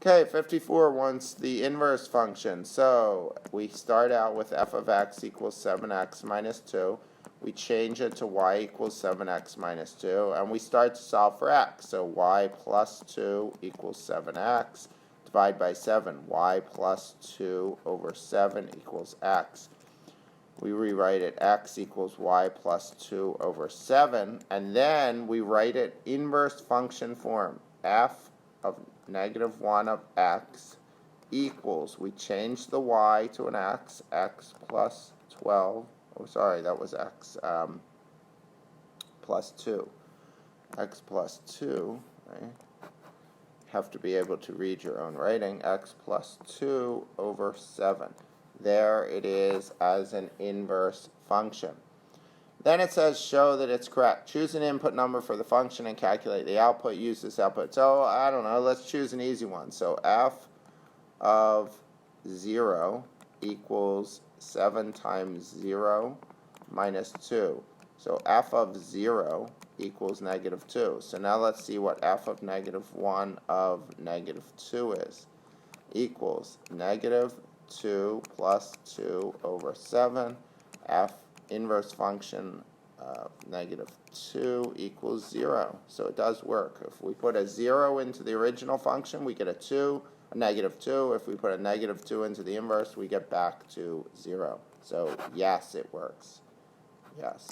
Okay, 54 wants the inverse function. So we start out with f of x equals 7x minus 2. We change it to y equals 7x minus 2. And we start to solve for x. So y plus 2 equals 7x. Divide by 7. Y plus 2 over 7 equals x. We rewrite it x equals y plus 2 over 7. And then we write it inverse function form. F of negative 1 of x equals, we change the y to an x plus 12, oh sorry, that was x, plus 2. X plus 2, right? Have to be able to read your own writing, x plus 2 over 7. There it is as an inverse function. Then it says show that it's correct. Choose an input number for the function and calculate the output. Use this output. So, I don't know, let's choose an easy one. So, f of 0 equals 7 times 0 minus 2. So, f of 0 equals negative 2. So, now let's see what f of negative 1 of negative 2 is. Equals negative 2 plus 2 over 7. F inverse function of negative 2 equals 0. So it does work. If we put a 0 into the original function, we get a negative 2. If we put a negative 2 into the inverse, we get back to 0. So yes, it works. Yes.